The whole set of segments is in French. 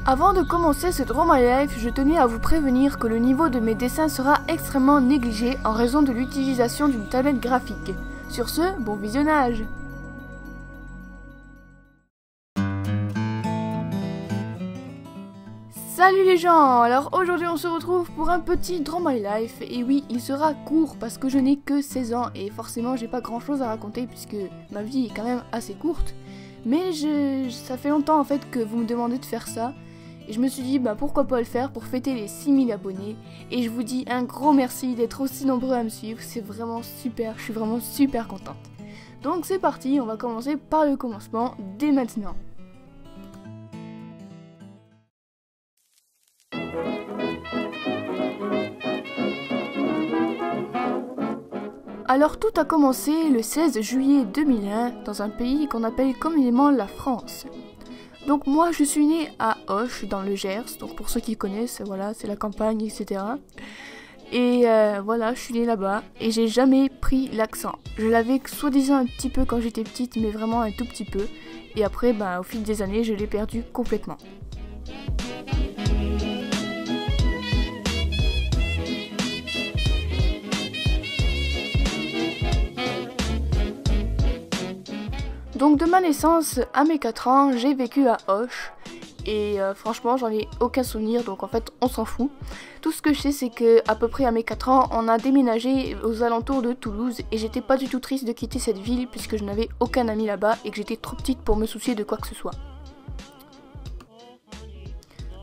Avant de commencer ce Draw My Life, je tenais à vous prévenir que le niveau de mes dessins sera extrêmement négligé en raison de l'utilisation d'une tablette graphique. Sur ce, bon visionnage! Salut les gens! Alors aujourd'hui on se retrouve pour un petit Draw My Life, et oui, il sera court parce que je n'ai que 16 ans et forcément j'ai pas grand chose à raconter puisque ma vie est quand même assez courte. Mais ça fait longtemps en fait que vous me demandez de faire ça. Et je me suis dit, pourquoi pas le faire pour fêter les 6000 abonnés. Et je vous dis un gros merci d'être aussi nombreux à me suivre. C'est vraiment super, je suis vraiment super contente. Donc c'est parti, on va commencer par le commencement dès maintenant. Alors tout a commencé le 16 juillet 2001 dans un pays qu'on appelle communément la France. Donc moi je suis née à Auch dans le Gers, donc pour ceux qui connaissent, voilà, c'est la campagne, etc. Et voilà, je suis née là-bas et j'ai jamais pris l'accent. Je l'avais soi-disant un petit peu quand j'étais petite, mais vraiment un tout petit peu. Et après, au fil des années, je l'ai perdu complètement. Donc de ma naissance à mes 4 ans, j'ai vécu à Auch et franchement j'en ai aucun souvenir, donc en fait on s'en fout. Tout ce que je sais c'est que à peu près à mes 4 ans, on a déménagé aux alentours de Toulouse et j'étais pas du tout triste de quitter cette ville puisque je n'avais aucun ami là-bas et que j'étais trop petite pour me soucier de quoi que ce soit.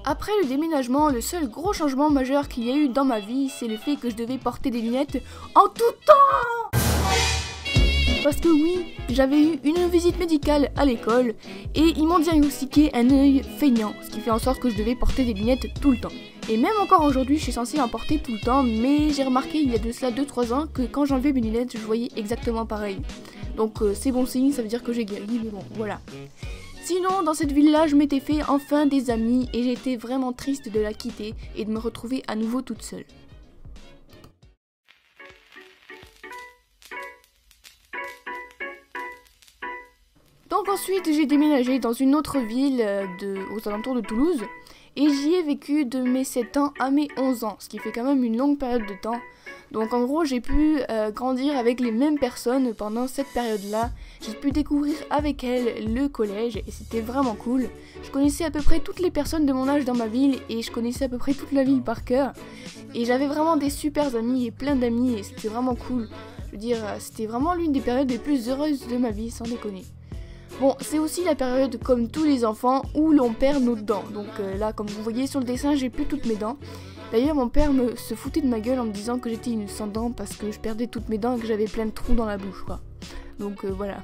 Après le déménagement, le seul gros changement majeur qu'il y a eu dans ma vie, c'est le fait que je devais porter des lunettes en tout temps. Parce que oui, j'avais eu une visite médicale à l'école et ils m'ont diagnostiqué un œil feignant, ce qui fait en sorte que je devais porter des lunettes tout le temps. Et même encore aujourd'hui, je suis censée en porter tout le temps, mais j'ai remarqué il y a de cela 2-3 ans que quand j'enlevais mes lunettes, je voyais exactement pareil. Donc c'est bon signe, ça veut dire que j'ai guéri, mais bon, voilà. Sinon, dans cette ville-là, je m'étais fait enfin des amis et j'étais vraiment triste de la quitter et de me retrouver à nouveau toute seule. Donc ensuite j'ai déménagé dans une autre ville aux alentours de Toulouse et j'y ai vécu de mes 7 ans à mes 11 ans, ce qui fait quand même une longue période de temps. Donc en gros j'ai pu grandir avec les mêmes personnes pendant cette période-là. J'ai pu découvrir avec elles le collège et c'était vraiment cool. Je connaissais à peu près toutes les personnes de mon âge dans ma ville et je connaissais à peu près toute la ville par cœur. Et j'avais vraiment des super amis et plein d'amis et c'était vraiment cool. Je veux dire, c'était vraiment l'une des périodes les plus heureuses de ma vie, sans déconner. Bon, c'est aussi la période, comme tous les enfants, où l'on perd nos dents. Donc là, comme vous voyez sur le dessin, j'ai plus toutes mes dents. D'ailleurs, mon père se foutait de ma gueule en me disant que j'étais une sans dents parce que je perdais toutes mes dents et que j'avais plein de trous dans la bouche, quoi. Donc voilà.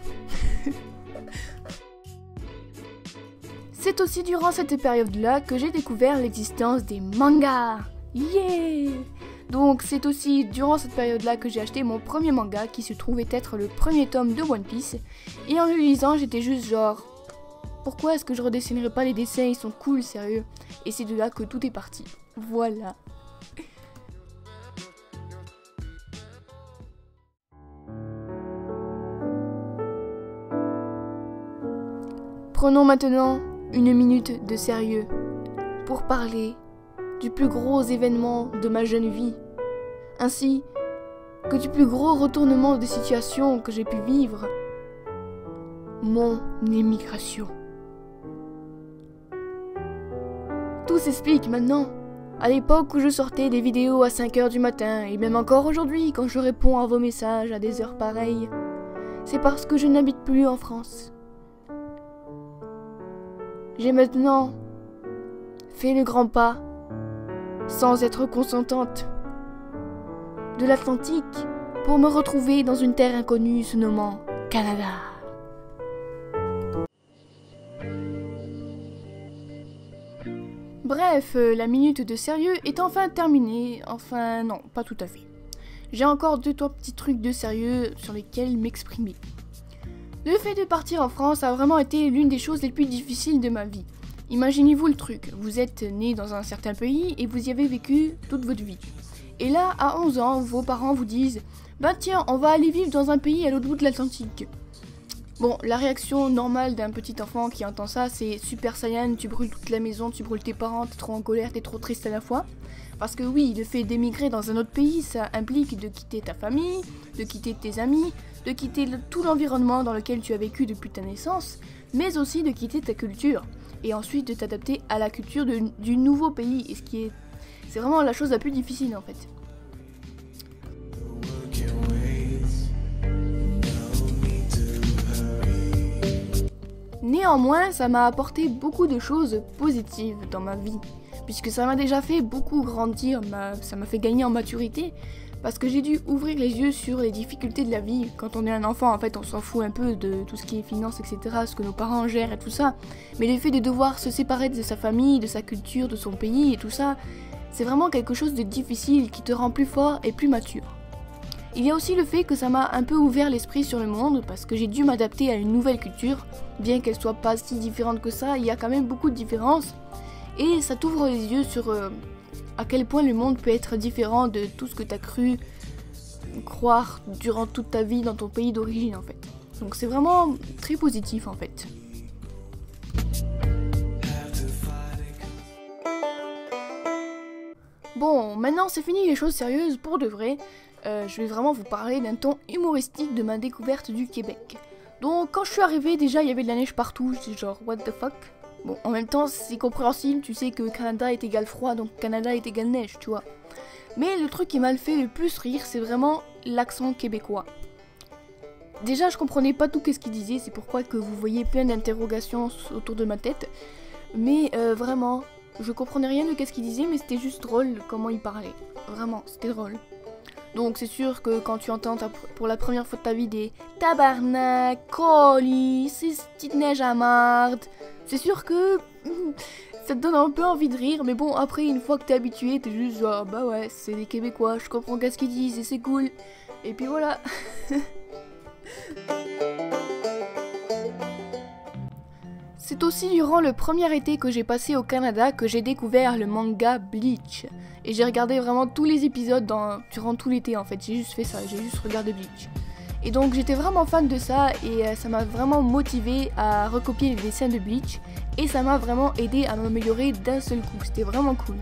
C'est aussi durant cette période-là que j'ai découvert l'existence des mangas. Yeah! Donc c'est aussi durant cette période-là que j'ai acheté mon premier manga qui se trouvait être le premier tome de One Piece. Et en le lisant, j'étais juste genre, pourquoi est-ce que je redessinerais pas les dessins, ils sont cool, sérieux. Et c'est de là que tout est parti. Voilà. Prenons maintenant une minute de sérieux pour parler du plus gros événement de ma jeune vie, ainsi que du plus gros retournement de situation que j'ai pu vivre, mon émigration. Tout s'explique maintenant. À l'époque où je sortais des vidéos à 5 h du matin, et même encore aujourd'hui quand je réponds à vos messages à des heures pareilles, c'est parce que je n'habite plus en France. J'ai maintenant fait le grand pas, sans être consentante, de l'Atlantique pour me retrouver dans une terre inconnue se nommant Canada. Bref, la minute de sérieux est enfin terminée. Enfin non, pas tout à fait. J'ai encore 2-3 petits trucs de sérieux sur lesquels m'exprimer. Le fait de partir en France a vraiment été l'une des choses les plus difficiles de ma vie. Imaginez-vous le truc, vous êtes né dans un certain pays et vous y avez vécu toute votre vie. Et là, à 11 ans, vos parents vous disent « Bah tiens, on va aller vivre dans un pays à l'autre bout de l'Atlantique ». Bon, la réaction normale d'un petit enfant qui entend ça, c'est Super Saiyan, tu brûles toute la maison, tu brûles tes parents, t'es trop en colère, t'es trop triste à la fois. Parce que oui, le fait d'émigrer dans un autre pays, ça implique de quitter ta famille, de quitter tes amis, de quitter tout l'environnement dans lequel tu as vécu depuis ta naissance, mais aussi de quitter ta culture, et ensuite de t'adapter à la culture du nouveau pays, et c'est vraiment la chose la plus difficile en fait. Néanmoins, ça m'a apporté beaucoup de choses positives dans ma vie, puisque ça m'a déjà fait beaucoup grandir, ça m'a fait gagner en maturité, parce que j'ai dû ouvrir les yeux sur les difficultés de la vie. Quand on est un enfant, en fait, on s'en fout un peu de tout ce qui est finance, etc., ce que nos parents gèrent et tout ça, mais le fait de devoir se séparer de sa famille, de sa culture, de son pays et tout ça, c'est vraiment quelque chose de difficile qui te rend plus fort et plus mature. Il y a aussi le fait que ça m'a un peu ouvert l'esprit sur le monde parce que j'ai dû m'adapter à une nouvelle culture, bien qu'elle soit pas si différente que ça, il y a quand même beaucoup de différences et ça t'ouvre les yeux sur à quel point le monde peut être différent de tout ce que tu as cru croire durant toute ta vie dans ton pays d'origine en fait. Donc c'est vraiment très positif en fait. Bon, maintenant c'est fini les choses sérieuses pour de vrai. Je vais vraiment vous parler d'un ton humoristique de ma découverte du Québec. Donc quand je suis arrivée, déjà il y avait de la neige partout, j'étais genre what the fuck. Bon, en même temps c'est compréhensible, tu sais que Canada est égal froid, donc Canada est égal neige, tu vois. Mais le truc qui m'a fait le plus rire, c'est vraiment l'accent québécois. Déjà je comprenais pas tout ce qu'il disait, c'est pourquoi que vous voyez plein d'interrogations autour de ma tête. Mais vraiment, je comprenais rien de ce qu'il disait, mais c'était juste drôle comment il parlait. Vraiment, c'était drôle. Donc c'est sûr que quand tu entends pour la première fois de ta vie des tabarnak, colis, c'est cette petite neige à marde, c'est sûr que ça te donne un peu envie de rire, mais bon après une fois que t'es habitué, t'es juste genre bah ouais c'est des Québécois, je comprends ce qu'ils disent et c'est cool. Et puis voilà. C'est aussi durant le premier été que j'ai passé au Canada que j'ai découvert le manga Bleach. Et j'ai regardé vraiment tous les épisodes durant tout l'été en fait, j'ai juste fait ça, j'ai juste regardé Bleach. Et donc j'étais vraiment fan de ça et ça m'a vraiment motivé à recopier les dessins de Bleach. Et ça m'a vraiment aidé à m'améliorer d'un seul coup, c'était vraiment cool.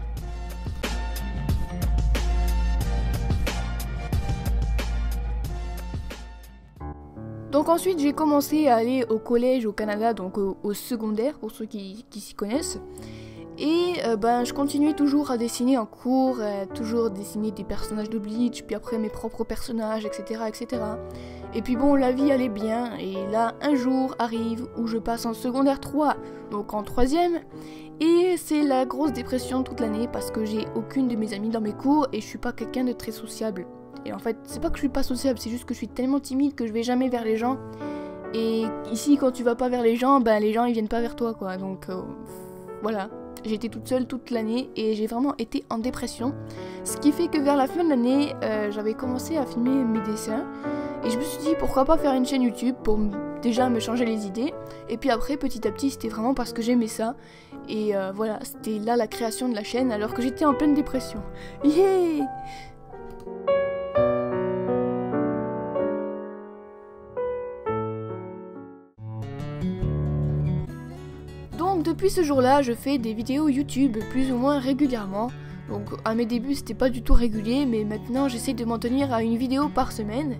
Donc ensuite j'ai commencé à aller au collège au Canada, donc au secondaire pour ceux qui s'y connaissent. Et je continuais toujours à dessiner en cours, toujours dessiner des personnages de Bleach, puis après mes propres personnages, etc., etc. Et puis bon, la vie allait bien, et là un jour arrive où je passe en secondaire 3, donc en 3ème, et c'est la grosse dépression toute l'année parce que j'ai aucune de mes amies dans mes cours et je suis pas quelqu'un de très sociable. Et en fait, c'est pas que je suis pas sociable, c'est juste que je suis tellement timide que je vais jamais vers les gens. Et ici, quand tu vas pas vers les gens ils viennent pas vers toi, quoi. Donc voilà, j'étais toute seule toute l'année et j'ai vraiment été en dépression. Ce qui fait que vers la fin de l'année, j'avais commencé à filmer mes dessins. Et je me suis dit pourquoi pas faire une chaîne YouTube pour déjà me changer les idées. Et puis après, petit à petit, c'était vraiment parce que j'aimais ça. Et voilà, c'était là la création de la chaîne alors que j'étais en pleine dépression. Yeah! Donc depuis ce jour-là, je fais des vidéos YouTube plus ou moins régulièrement. Donc à mes débuts, c'était pas du tout régulier, mais maintenant j'essaie de m'en tenir à une vidéo par semaine.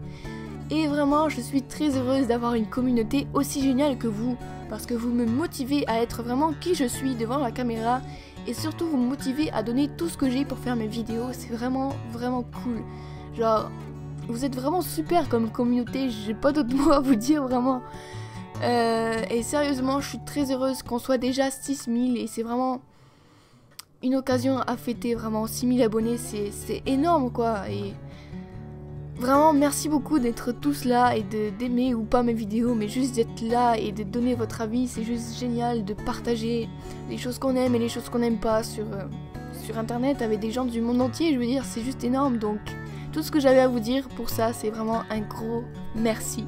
Et vraiment, je suis très heureuse d'avoir une communauté aussi géniale que vous, parce que vous me motivez à être vraiment qui je suis devant la caméra, et surtout vous me motivez à donner tout ce que j'ai pour faire mes vidéos, c'est vraiment, vraiment cool. Genre, vous êtes vraiment super comme communauté, j'ai pas d'autres mots à vous dire vraiment. Et sérieusement, je suis très heureuse qu'on soit déjà 6000 et c'est vraiment une occasion à fêter, vraiment 6000 abonnés, c'est énorme quoi. Et vraiment merci beaucoup d'être tous là et d'aimer ou pas mes vidéos, mais juste d'être là et de donner votre avis, c'est juste génial de partager les choses qu'on aime et les choses qu'on n'aime pas sur internet avec des gens du monde entier, je veux dire c'est juste énorme. Donc tout ce que j'avais à vous dire pour ça, c'est vraiment un gros merci.